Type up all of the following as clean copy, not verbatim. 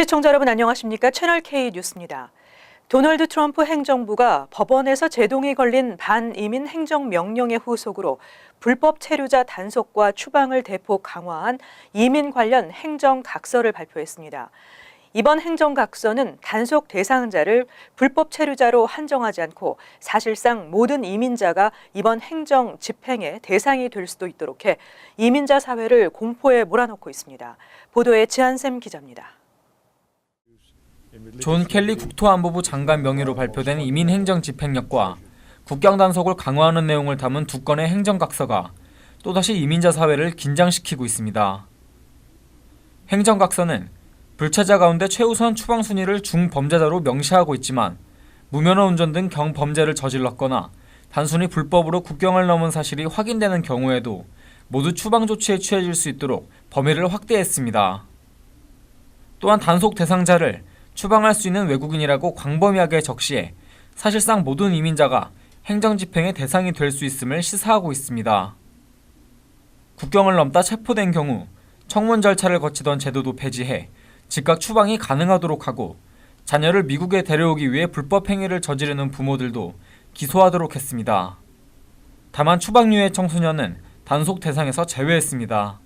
시청자 여러분 안녕하십니까? 채널 K 뉴스입니다. 도널드 트럼프 행정부가 법원에서 제동이 걸린 반이민 행정명령의 후속으로 불법 체류자 단속과 추방을 대폭 강화한 이민 관련 행정각서를 발표했습니다. 이번 행정각서는 단속 대상자를 불법 체류자로 한정하지 않고 사실상 모든 이민자가 이번 행정 집행의 대상이 될 수도 있도록 해 이민자 사회를 공포에 몰아넣고 있습니다. 보도에 지한샘 기자입니다. 존 켈리 국토안보부 장관 명의로 발표된 이민 행정 집행력과 국경 단속을 강화하는 내용을 담은 두 건의 행정각서가 또다시 이민자 사회를 긴장시키고 있습니다. 행정각서는 불체자 가운데 최우선 추방 순위를 중범죄자로 명시하고 있지만 무면허 운전 등 경범죄를 저질렀거나 단순히 불법으로 국경을 넘은 사실이 확인되는 경우에도 모두 추방 조치에 취해질 수 있도록 범위를 확대했습니다. 또한 단속 대상자를 추방할 수 있는 외국인이라고 광범위하게 적시해 사실상 모든 이민자가 행정집행의 대상이 될 수 있음을 시사하고 있습니다. 국경을 넘다 체포된 경우 청문 절차를 거치던 제도도 폐지해 즉각 추방이 가능하도록 하고 자녀를 미국에 데려오기 위해 불법 행위를 저지르는 부모들도 기소하도록 했습니다. 다만 추방유예 청소년은 단속 대상에서 제외했습니다.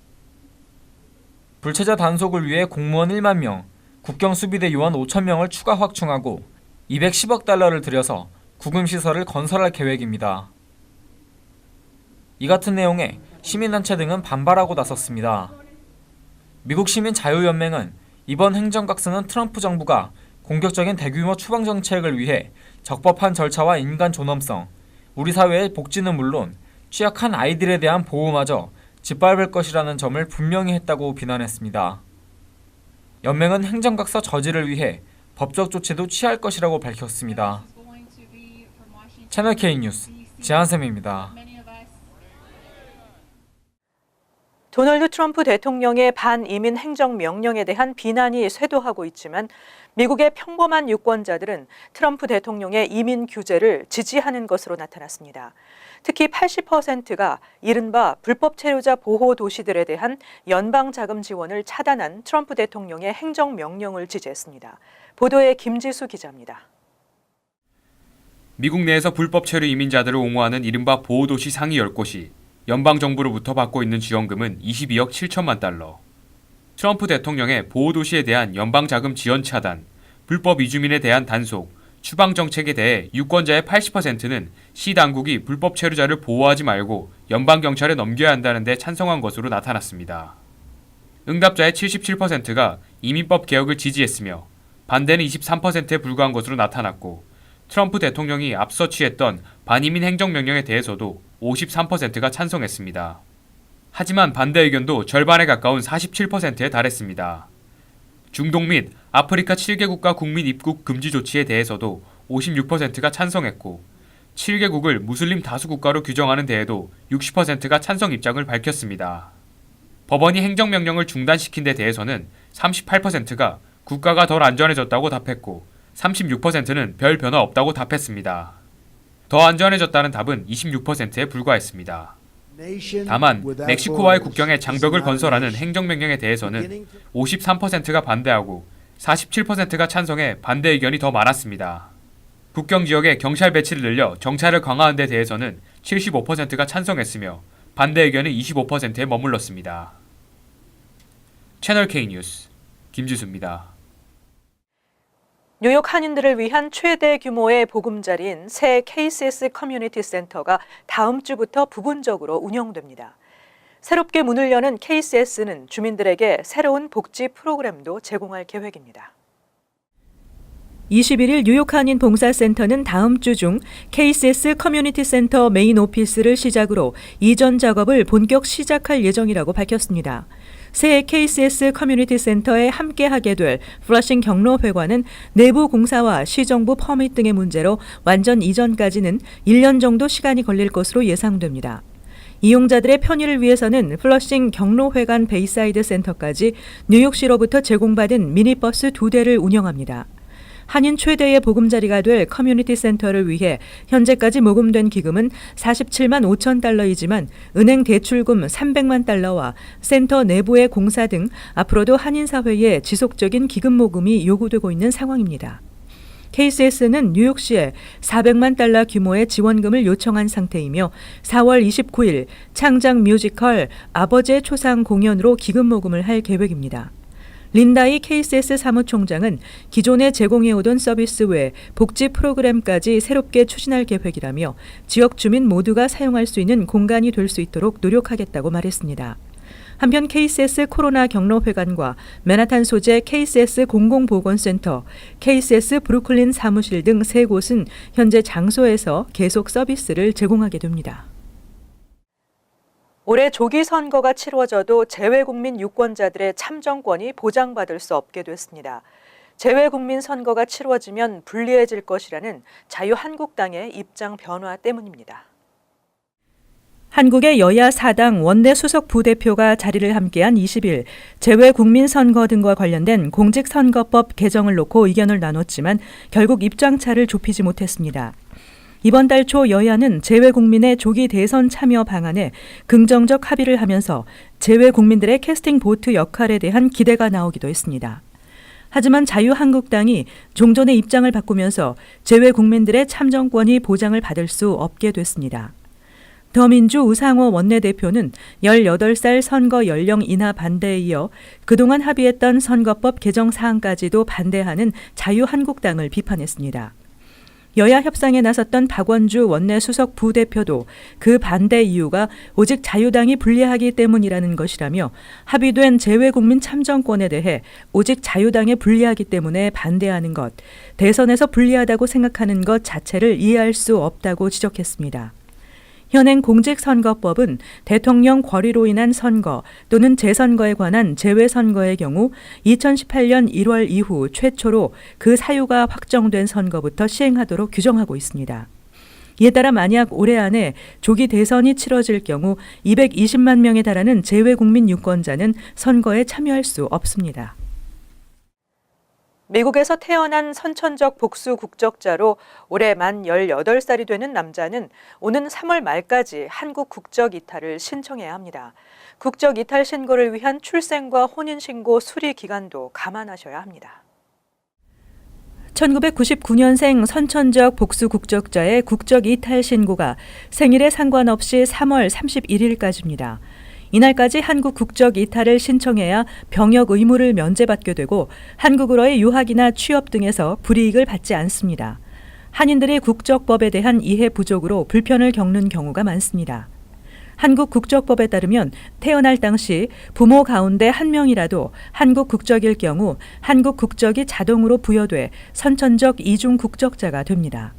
불체자 단속을 위해 공무원 1만 명, 국경수비대 요원 5천 명을 추가 확충하고 210억 달러를 들여서 구금시설을 건설할 계획입니다. 이 같은 내용에 시민단체 등은 반발하고 나섰습니다. 미국 시민자유연맹은 이번 행정각서는 트럼프 정부가 공격적인 대규모 추방 정책을 위해 적법한 절차와 인간 존엄성, 우리 사회의 복지는 물론 취약한 아이들에 대한 보호마저 짓밟을 것이라는 점을 분명히 했다고 비난했습니다. 연맹은 행정각서 저지를 위해 법적 조치도 취할 것이라고 밝혔습니다. 채널 K 뉴스 지한샘입니다. 도널드 트럼프 대통령의 반이민 행정명령에 대한 비난이 쇄도하고 있지만 미국의 평범한 유권자들은 트럼프 대통령의 이민 규제를 지지하는 것으로 나타났습니다. 특히 80%가 이른바 불법 체류자 보호 도시들에 대한 연방 자금 지원을 차단한 트럼프 대통령의 행정명령을 지지했습니다. 보도에 김지수 기자입니다. 미국 내에서 불법 체류 이민자들을 옹호하는 이른바 보호도시 상위 10곳이 연방정부로부터 받고 있는 지원금은 22억 7천만 달러. 트럼프 대통령의 보호도시에 대한 연방자금 지원 차단, 불법 이주민에 대한 단속, 추방 정책에 대해 유권자의 80%는 시 당국이 불법 체류자를 보호하지 말고 연방경찰에 넘겨야 한다는 데 찬성한 것으로 나타났습니다. 응답자의 77%가 이민법 개혁을 지지했으며 반대는 23%에 불과한 것으로 나타났고 트럼프 대통령이 앞서 취했던 반이민 행정명령에 대해서도 53%가 찬성했습니다. 하지만 반대 의견도 절반에 가까운 47%에 달했습니다. 중동 및 아프리카 7개국가 국민 입국 금지 조치에 대해서도 56%가 찬성했고 7개국을 무슬림 다수 국가로 규정하는 데에도 60%가 찬성 입장을 밝혔습니다. 법원이 행정명령을 중단시킨 데 대해서는 38%가 국가가 덜 안전해졌다고 답했고 36%는 별 변화 없다고 답했습니다. 더 안전해졌다는 답은 26%에 불과했습니다. 다만 멕시코와의 국경에 장벽을 건설하는 행정명령에 대해서는 53%가 반대하고 47%가 찬성해 반대 의견이 더 많았습니다. 국경 지역에 경찰 배치를 늘려 정찰을 강화하는 데 대해서는 75%가 찬성했으며 반대 의견은 25%에 머물렀습니다. 채널 K 뉴스 김지수입니다. 뉴욕 한인들을 위한 최대 규모의 보금자리인 새 KCS 커뮤니티 센터가 다음 주부터 부분적으로 운영됩니다. 새롭게 문을 여는 KCS는 주민들에게 새로운 복지 프로그램도 제공할 계획입니다. 21일 뉴욕 한인 봉사센터는 다음 주 중 KCS 커뮤니티 센터 메인 오피스를 시작으로 이전 작업을 본격 시작할 예정이라고 밝혔습니다. 새 KCS 커뮤니티 센터에 함께하게 될 플러싱 경로회관은 내부 공사와 시정부 퍼밋 등의 문제로 완전 이전까지는 1년 정도 시간이 걸릴 것으로 예상됩니다. 이용자들의 편의를 위해서는 플러싱 경로회관 베이사이드 센터까지 뉴욕시로부터 제공받은 미니버스 2대를 운영합니다. 한인 최대의 보금자리가 될 커뮤니티 센터를 위해 현재까지 모금된 기금은 47만 5천 달러이지만 은행 대출금 300만 달러와 센터 내부의 공사 등 앞으로도 한인 사회에 지속적인 기금 모금이 요구되고 있는 상황입니다. KCS는 뉴욕시에 400만 달러 규모의 지원금을 요청한 상태이며 4월 29일 창작 뮤지컬 아버지의 초상 공연으로 기금 모금을 할 계획입니다. 린다이 KCS 사무총장은 기존에 제공해오던 서비스 외 복지 프로그램까지 새롭게 추진할 계획이라며 지역 주민 모두가 사용할 수 있는 공간이 될 수 있도록 노력하겠다고 말했습니다. 한편 KCS 코로나 경로회관과 맨하탄 소재 KCS 공공보건센터, KCS 브루클린 사무실 등 3곳은 현재 장소에서 계속 서비스를 제공하게 됩니다. 올해 조기 선거가 치러져도 재외국민 유권자들의 참정권이 보장받을 수 없게 됐습니다. 재외국민 선거가 치러지면 불리해질 것이라는 자유한국당의 입장 변화 때문입니다. 한국의 여야 4당 원내 수석 부대표가 자리를 함께한 20일 재외국민 선거 등과 관련된 공직선거법 개정을 놓고 의견을 나눴지만 결국 입장차를 좁히지 못했습니다. 이번 달 초 여야는 재외국민의 조기 대선 참여 방안에 긍정적 합의를 하면서 재외국민들의 캐스팅 보트 역할에 대한 기대가 나오기도 했습니다. 하지만 자유한국당이 종전의 입장을 바꾸면서 재외국민들의 참정권이 보장을 받을 수 없게 됐습니다. 더민주 우상호 원내대표는 18살 선거 연령 인하 반대에 이어 그동안 합의했던 선거법 개정 사항까지도 반대하는 자유한국당을 비판했습니다. 여야 협상에 나섰던 박원주 원내 수석 부대표도 그 반대 이유가 오직 자유당이 불리하기 때문이라는 것이라며 합의된 재외국민 참정권에 대해 오직 자유당에 불리하기 때문에 반대하는 것, 대선에서 불리하다고 생각하는 것 자체를 이해할 수 없다고 지적했습니다. 현행 공직선거법은 대통령 권리로 인한 선거 또는 재선거에 관한 재외선거의 경우 2018년 1월 이후 최초로 그 사유가 확정된 선거부터 시행하도록 규정하고 있습니다. 이에 따라 만약 올해 안에 조기 대선이 치러질 경우 220만 명에 달하는 재외국민 유권자는 선거에 참여할 수 없습니다. 미국에서 태어난 선천적 복수 국적자로 올해 만 18살이 되는 남자는 오는 3월 말까지 한국 국적 이탈을 신청해야 합니다. 국적 이탈 신고를 위한 출생과 혼인신고 수리 기간도 감안하셔야 합니다. 1999년생 선천적 복수 국적자의 국적 이탈 신고가 생일에 상관없이 3월 31일까지입니다. 이날까지 한국 국적 이탈을 신청해야 병역 의무를 면제받게 되고 한국으로의 유학이나 취업 등에서 불이익을 받지 않습니다. 한인들이 국적법에 대한 이해 부족으로 불편을 겪는 경우가 많습니다. 한국 국적법에 따르면 태어날 당시 부모 가운데 한 명이라도 한국 국적일 경우 한국 국적이 자동으로 부여돼 선천적 이중 국적자가 됩니다.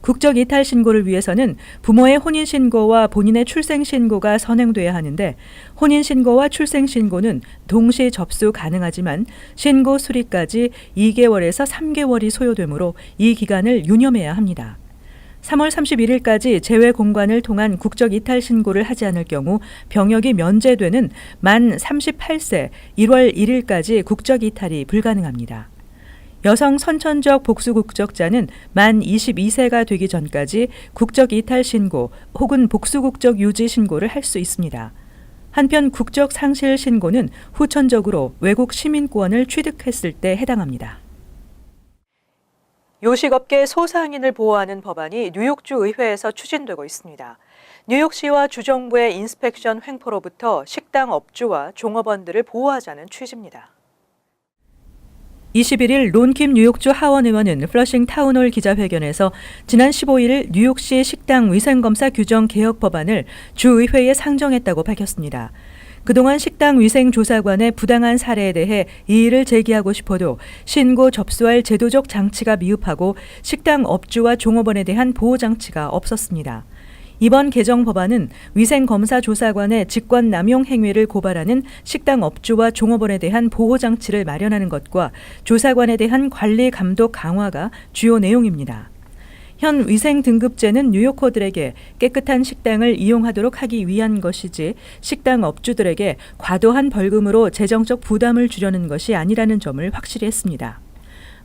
국적 이탈 신고를 위해서는 부모의 혼인 신고와 본인의 출생 신고가 선행돼야 하는데 혼인 신고와 출생 신고는 동시 접수 가능하지만 신고 수리까지 2개월에서 3개월이 소요되므로 이 기간을 유념해야 합니다. 3월 31일까지 재외 공관을 통한 국적 이탈 신고를 하지 않을 경우 병역이 면제되는 만 38세 1월 1일까지 국적 이탈이 불가능합니다. 여성 선천적 복수 국적자는 만 22세가 되기 전까지 국적 이탈 신고 혹은 복수 국적 유지 신고를 할 수 있습니다. 한편 국적 상실 신고는 후천적으로 외국 시민권을 취득했을 때 해당합니다. 요식업계 소상인을 보호하는 법안이 뉴욕주 의회에서 추진되고 있습니다. 뉴욕시와 주정부의 인스펙션 횡포로부터 식당 업주와 종업원들을 보호하자는 취지입니다. 21일 론킴 뉴욕주 하원 의원은 플러싱 타운홀 기자회견에서 지난 15일 뉴욕시 식당 위생검사 규정 개혁 법안을 주의회에 상정했다고 밝혔습니다. 그동안 식당 위생조사관의 부당한 사례에 대해 이의를 제기하고 싶어도 신고 접수할 제도적 장치가 미흡하고 식당 업주와 종업원에 대한 보호장치가 없었습니다. 이번 개정 법안은 위생검사조사관의 직권남용 행위를 고발하는 식당 업주와 종업원에 대한 보호장치를 마련하는 것과 조사관에 대한 관리 감독 강화가 주요 내용입니다. 현 위생등급제는 뉴요커들에게 깨끗한 식당을 이용하도록 하기 위한 것이지 식당 업주들에게 과도한 벌금으로 재정적 부담을 주려는 것이 아니라는 점을 확실히 했습니다.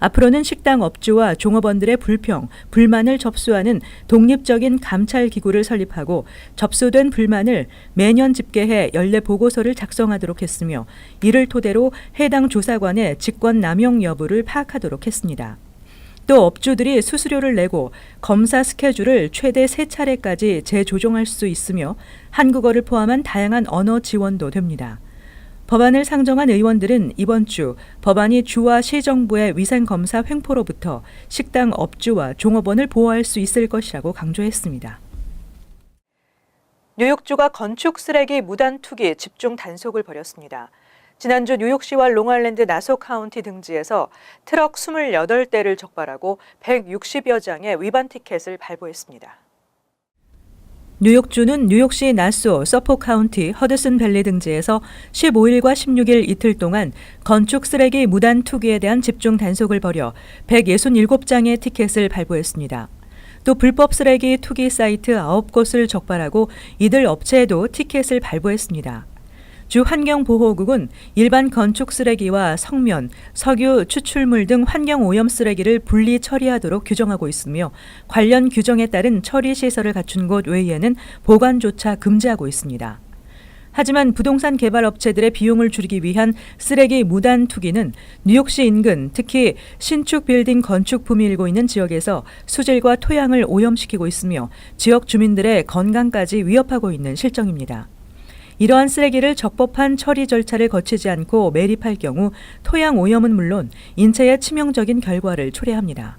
앞으로는 식당 업주와 종업원들의 불평, 불만을 접수하는 독립적인 감찰 기구를 설립하고 접수된 불만을 매년 집계해 연례 보고서를 작성하도록 했으며 이를 토대로 해당 조사관의 직권 남용 여부를 파악하도록 했습니다. 또 업주들이 수수료를 내고 검사 스케줄을 최대 3차례까지 재조정할 수 있으며 한국어를 포함한 다양한 언어 지원도 됩니다. 법안을 상정한 의원들은 이번 주 법안이 주와 시정부의 위생검사 횡포로부터 식당 업주와 종업원을 보호할 수 있을 것이라고 강조했습니다. 뉴욕주가 건축 쓰레기 무단 투기 집중 단속을 벌였습니다. 지난주 뉴욕시와 롱아일랜드 나소 카운티 등지에서 트럭 28대를 적발하고 160여 장의 위반 티켓을 발부했습니다. 뉴욕주는 뉴욕시 나소, 서포 카운티, 허드슨 밸리 등지에서 15일과 16일 이틀 동안 건축 쓰레기 무단 투기에 대한 집중 단속을 벌여 167장의 티켓을 발부했습니다. 또 불법 쓰레기 투기 사이트 9곳을 적발하고 이들 업체에도 티켓을 발부했습니다. 주 환경보호국은 일반 건축 쓰레기와 석면, 석유, 추출물 등 환경오염 쓰레기를 분리 처리하도록 규정하고 있으며 관련 규정에 따른 처리 시설을 갖춘 곳 외에는 보관조차 금지하고 있습니다. 하지만 부동산 개발 업체들의 비용을 줄이기 위한 쓰레기 무단 투기는 뉴욕시 인근, 특히 신축 빌딩 건축품이 일고 있는 지역에서 수질과 토양을 오염시키고 있으며 지역 주민들의 건강까지 위협하고 있는 실정입니다. 이러한 쓰레기를 적법한 처리 절차를 거치지 않고 매립할 경우 토양 오염은 물론 인체에 치명적인 결과를 초래합니다.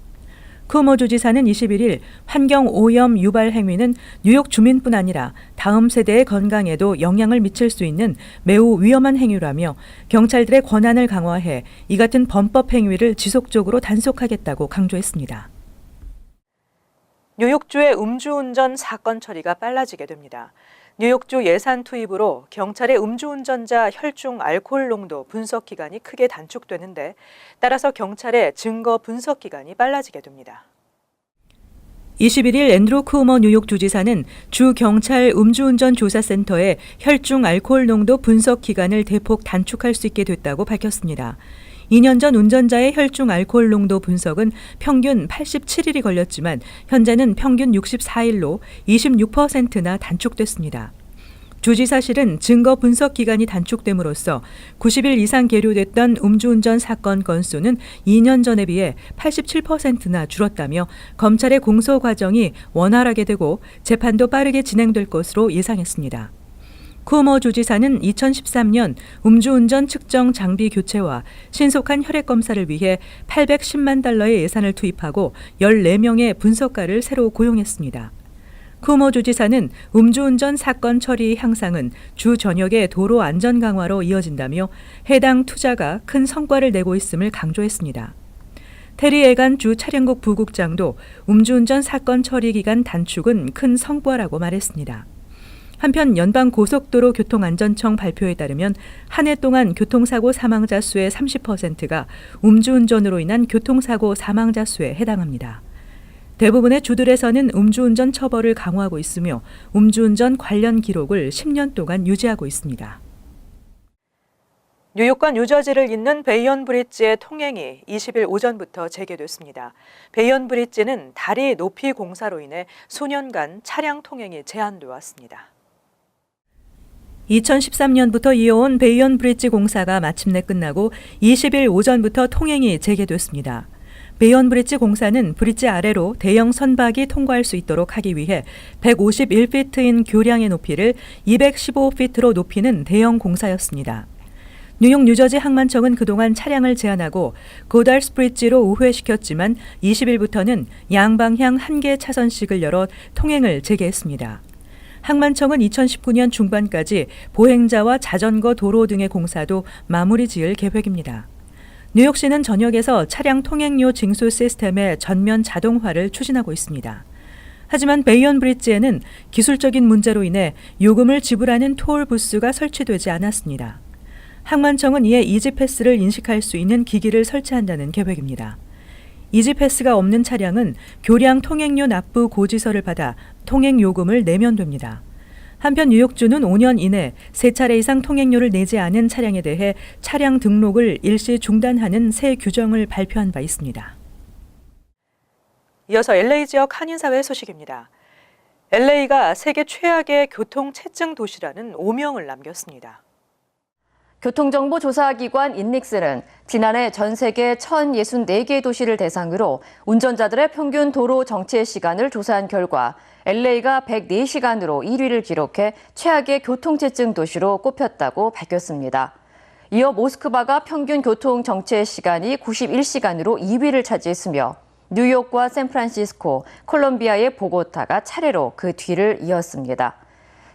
쿠오모 주지사는 21일 환경 오염 유발 행위는 뉴욕 주민뿐 아니라 다음 세대의 건강에도 영향을 미칠 수 있는 매우 위험한 행위라며 경찰들의 권한을 강화해 이 같은 범법 행위를 지속적으로 단속하겠다고 강조했습니다. 뉴욕주의 음주운전 사건 처리가 빨라지게 됩니다. 뉴욕주 예산 투입으로 경찰의 음주운전자 혈중 알코올 농도 분석 기간이 크게 단축되는데 따라서 경찰의 증거 분석 기간이 빨라지게 됩니다. 21일 앤드루 쿠오모 뉴욕 주지사는 주 경찰 음주운전 조사센터의 혈중 알코올 농도 분석 기간을 대폭 단축할 수 있게 됐다고 밝혔습니다. 2년 전 운전자의 혈중 알코올 농도 분석은 평균 87일이 걸렸지만 현재는 평균 64일로 26%나 단축됐습니다. 주지사실은 증거 분석 기간이 단축됨으로써 90일 이상 계류됐던 음주운전 사건 건수는 2년 전에 비해 87%나 줄었다며 검찰의 공소 과정이 원활하게 되고 재판도 빠르게 진행될 것으로 예상했습니다. 쿠오모 주지사는 2013년 음주운전 측정 장비 교체와 신속한 혈액 검사를 위해 $810만 예산을 투입하고 14명의 분석가를 새로 고용했습니다. 쿠오모 주지사는 음주운전 사건 처리 향상은 주 전역의 도로 안전 강화로 이어진다며 해당 투자가 큰 성과를 내고 있음을 강조했습니다. 테리 에간 주 차량국 부국장도 음주운전 사건 처리 기간 단축은 큰 성과라고 말했습니다. 한편 연방고속도로 교통안전청 발표에 따르면 한 해 동안 교통사고 사망자 수의 30%가 음주운전으로 인한 교통사고 사망자 수에 해당합니다. 대부분의 주들에서는 음주운전 처벌을 강화하고 있으며 음주운전 관련 기록을 10년 동안 유지하고 있습니다. 뉴욕과 뉴저지를 잇는 베이언 브릿지의 통행이 20일 오전부터 재개됐습니다. 베이언 브릿지는 다리 높이 공사로 인해 수년간 차량 통행이 제한돼 왔습니다. 2013년부터 이어온 베이언 브릿지 공사가 마침내 끝나고 20일 오전부터 통행이 재개됐습니다. 베이언 브릿지 공사는 브릿지 아래로 대형 선박이 통과할 수 있도록 하기 위해 151피트인 교량의 높이를 215피트로 높이는 대형 공사였습니다. 뉴욕 뉴저지 항만청은 그동안 차량을 제한하고 고달스 브릿지로 우회시켰지만 20일부터는 양방향 1개 차선씩을 열어 통행을 재개했습니다. 항만청은 2019년 중반까지 보행자와 자전거 도로 등의 공사도 마무리 지을 계획입니다. 뉴욕시는 전역에서 차량 통행료 징수 시스템의 전면 자동화를 추진하고 있습니다. 하지만 베이언 브릿지에는 기술적인 문제로 인해 요금을 지불하는 톨 부스가 설치되지 않았습니다. 항만청은 이에 이지패스를 인식할 수 있는 기기를 설치한다는 계획입니다. 이지패스가 없는 차량은 교량 통행료 납부 고지서를 받아 통행 요금을 내면 됩니다. 한편 뉴욕주는 5년 이내 3차례 이상 통행료를 내지 않은 차량에 대해 차량 등록을 일시 중단하는 새 규정을 발표한 바 있습니다. 이어서 LA 지역 한인사회 소식입니다. LA가 세계 최악의 교통체증 도시라는 오명을 남겼습니다. 교통정보조사기관 인닉스는 지난해 전 세계 1,064개 도시를 대상으로 운전자들의 평균 도로 정체 시간을 조사한 결과 LA가 104시간으로 1위를 기록해 최악의 교통체증 도시로 꼽혔다고 밝혔습니다. 이어 모스크바가 평균 교통 정체 시간이 91시간으로 2위를 차지했으며 뉴욕과 샌프란시스코, 콜롬비아의 보고타가 차례로 그 뒤를 이었습니다.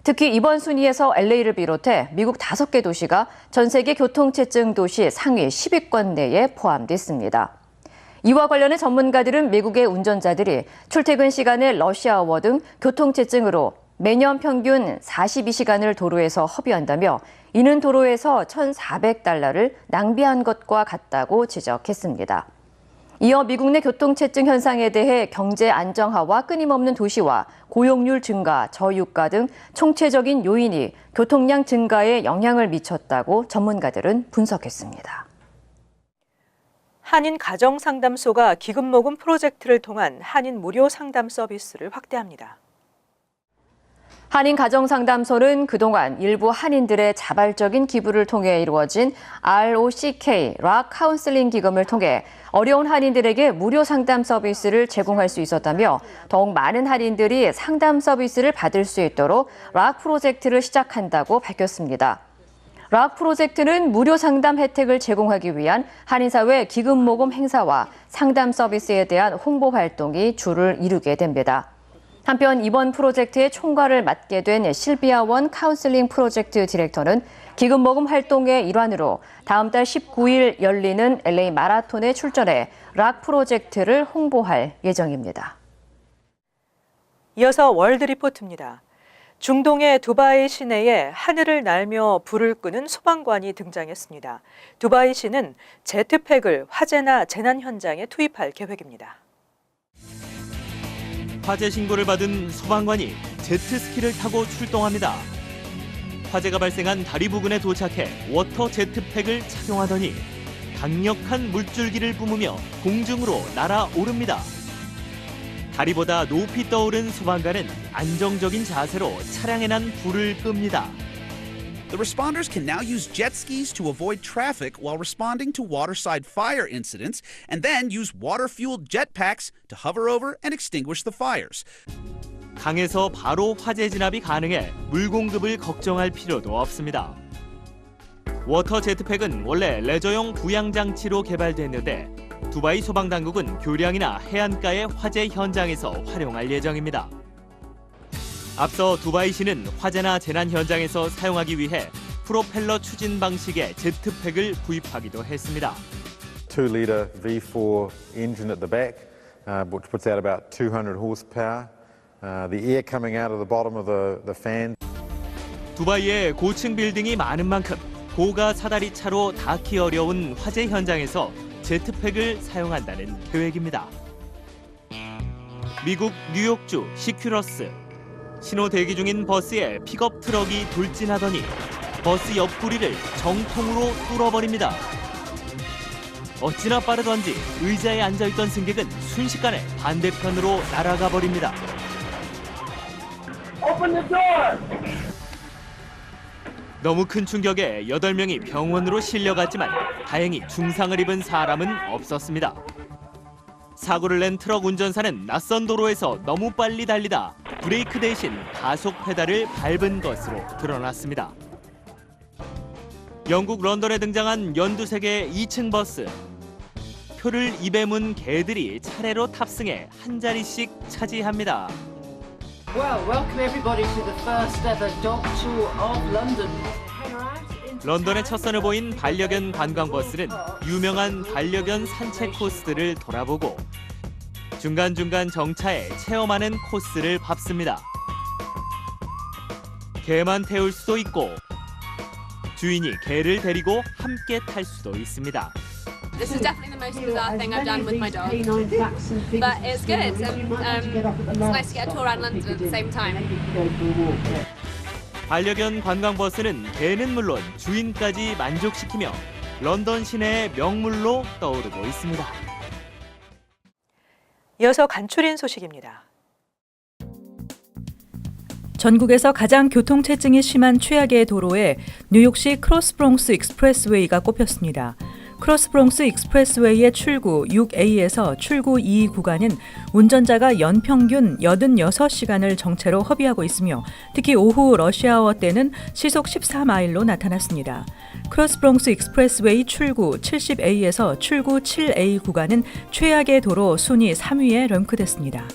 특히 이번 순위에서 LA를 비롯해 미국 5개 도시가 전 세계 교통체증 도시 상위 10위권 내에 포함됐습니다. 이와 관련해 전문가들은 미국의 운전자들이 출퇴근 시간에 러시아워 등 교통체증으로 매년 평균 42시간을 도로에서 허비한다며 이는 도로에서 $1,400를 낭비한 것과 같다고 지적했습니다. 이어 미국 내 교통체증 현상에 대해 경제 안정화와 끊임없는 도시와 고용률 증가, 저유가 등 총체적인 요인이 교통량 증가에 영향을 미쳤다고 전문가들은 분석했습니다. 한인 가정상담소가 기금모금 프로젝트를 통한 한인 무료 상담 서비스를 확대합니다. 한인 가정상담소는 그동안 일부 한인들의 자발적인 기부를 통해 이루어진 ROCK, 락 카운슬링 기금을 통해 어려운 한인들에게 무료 상담 서비스를 제공할 수 있었다며 더욱 많은 한인들이 상담 서비스를 받을 수 있도록 락 프로젝트를 시작한다고 밝혔습니다. 락 프로젝트는 무료 상담 혜택을 제공하기 위한 한인사회 기금모금 행사와 상담 서비스에 대한 홍보 활동이 주를 이루게 됩니다. 한편 이번 프로젝트의 총괄을 맡게 된 실비아 원 카운슬링 프로젝트 디렉터는 기금모금 활동의 일환으로 다음 달 19일 열리는 LA 마라톤에 출전해 락 프로젝트를 홍보할 예정입니다. 이어서 월드 리포트입니다. 중동의 두바이 시내에 하늘을 날며 불을 끄는 소방관이 등장했습니다. 두바이 시는 제트팩을 화재나 재난 현장에 투입할 계획입니다. 화재 신고를 받은 소방관이 제트스키를 타고 출동합니다. 화재가 발생한 다리 부근에 도착해 워터 제트팩을 착용하더니 강력한 물줄기를 뿜으며 공중으로 날아오릅니다. 다리보다 높이 떠오른 소방관은 안정적인 자세로 차량에 난 불을 끕니다. The responders can now use jet skis to avoid traffic while responding to waterside fire incidents, and then use water-fueled jetpacks to hover over and extinguish the fires. 강에서 바로 화재 진압이 가능해 물 공급을 걱정할 필요도 없습니다. 워터 제트팩은 원래 레저용 부양 장치로 개발됐는데 두바이 소방당국은 교량이나 해안가의 화재 현장에서 활용할 예정입니다. 앞서 두바이시는 화재나 재난 현장에서 사용하기 위해 프로펠러 추진 방식의 제트팩을 구입하기도 했습니다. 2-litre V4 engine at the back, which puts out about 200 horsepower. The air coming out of the bottom of the fan. 두바이에 고층 빌딩이 많은 만큼 고가 사다리 차로 닿기 어려운 화재 현장에서 제트팩을 사용한다는 계획입니다. 미국 뉴욕주 시큐러스. 신호 대기 중인 버스에 픽업 트럭이 돌진하더니 버스 옆구리를 정통으로 뚫어버립니다. 어찌나 빠르던지 의자에 앉아있던 승객은 순식간에 반대편으로 날아가 버립니다. 너무 큰 충격에 8명이 병원으로 실려갔지만 다행히 중상을 입은 사람은 없었습니다. 사고를 낸 트럭 운전사는 낯선 도로에서 너무 빨리 달리다 브레이크 대신 가속 페달을 밟은 것으로 드러났습니다. 영국 런던에 등장한 연두색의 2층 버스. 표를 입에 문 개들이 차례로 탑승해 한 자리씩 차지합니다. Well, welcome everybody to the first ever dog tour of London. 런던의 첫 선을 보인 반려견 관광버스는 유명한 반려견 산책 코스들을 돌아보고 중간중간 정차해 체험하는 코스를 밟습니다. 개만 태울 수도 있고 주인이 개를 데리고 함께 탈 수도 있습니다. This is definitely the most bizarre thing I've done with my dog, but it's good. It's nice to get a tour around London at the same time. 반려견 관광버스는 개는 물론 주인까지 만족시키며 런던 시내의 명물로 떠오르고 있습니다. 이어서 간추린 소식입니다. 전국에서 가장 교통체증이 심한 최악의 도로에 뉴욕시 크로스브롱스 익스프레스웨이가 꼽혔습니다. 크로스브롱스 익스프레스웨이의 출구 6A에서 출구 2 구간은 운전자가 연평균 86시간을 정체로 허비하고 있으며 특히 오후 러시아워 때는 시속 14마일로 나타났습니다. 크로스브롱스 익스프레스웨이 출구 70A에서 출구 7A 구간은 최악의 도로 순위 3위에 랭크됐습니다.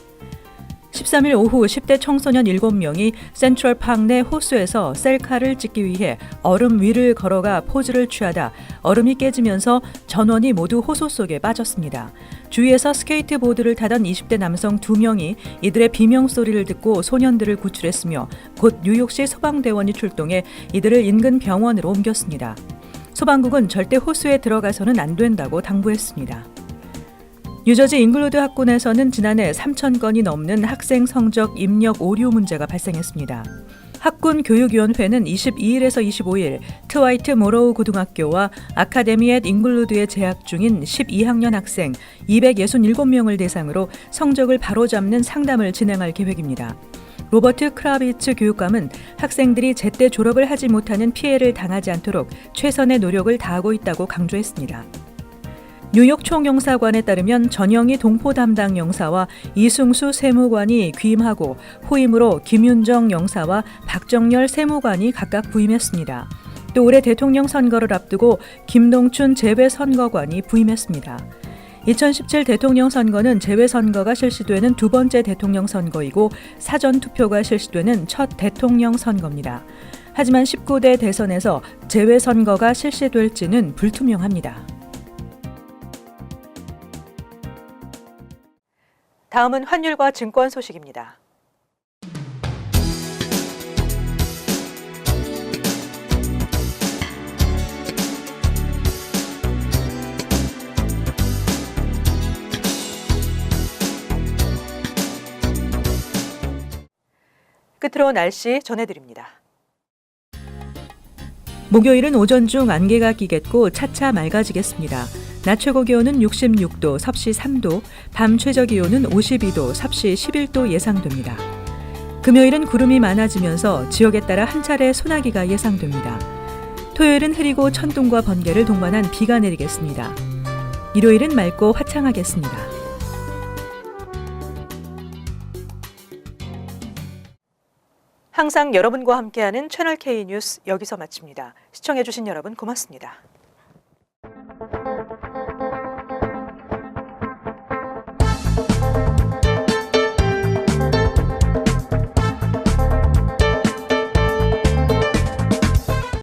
13일 오후 10대 청소년 7명이 센트럴파크 내 호수에서 셀카를 찍기 위해 얼음 위를 걸어가 포즈를 취하다 얼음이 깨지면서 전원이 모두 호수 속에 빠졌습니다. 주위에서 스케이트보드를 타던 20대 남성 2명이 이들의 비명소리를 듣고 소년들을 구출했으며 곧 뉴욕시 소방대원이 출동해 이들을 인근 병원으로 옮겼습니다. 소방국은 절대 호수에 들어가서는 안 된다고 당부했습니다. 뉴저지 잉글우드 학군에서는 지난해 3,000건이 넘는 학생 성적 입력 오류 문제가 발생했습니다. 학군 교육위원회는 22일에서 25일 트와이트 모로우 고등학교와 아카데미 앳 잉글우드에 재학 중인 12학년 학생 267명을 대상으로 성적을 바로잡는 상담을 진행할 계획입니다. 로버트 크라비츠 교육감은 학생들이 제때 졸업을 하지 못하는 피해를 당하지 않도록 최선의 노력을 다하고 있다고 강조했습니다. 뉴욕 총영사관에 따르면 전영희 동포 담당 영사와 이승수 세무관이 귀임하고 후임으로 김윤정 영사와 박정열 세무관이 각각 부임했습니다. 또 올해 대통령 선거를 앞두고 김동춘 재외선거관이 부임했습니다. 2017 대통령 선거는 재외선거가 실시되는 두 번째 대통령 선거이고 사전투표가 실시되는 첫 대통령 선거입니다. 하지만 19대 대선에서 재외선거가 실시될지는 불투명합니다. 다음은 환율과 증권 소식입니다. 끝으로 날씨 전해드립니다. 목요일은 오전 중 안개가 끼겠고 차차 맑아지겠습니다. 낮 최고 기온은 66도, 섭씨 3도, 밤 최저 기온은 52도, 섭씨 11도 예상됩니다. 금요일은 구름이 많아지면서 지역에 따라 한 차례 소나기가 예상됩니다. 토요일은 흐리고 천둥과 번개를 동반한 비가 내리겠습니다. 일요일은 맑고 화창하겠습니다. 항상 여러분과 함께하는 채널K 뉴스 여기서 마칩니다. 시청해주신 여러분 고맙습니다.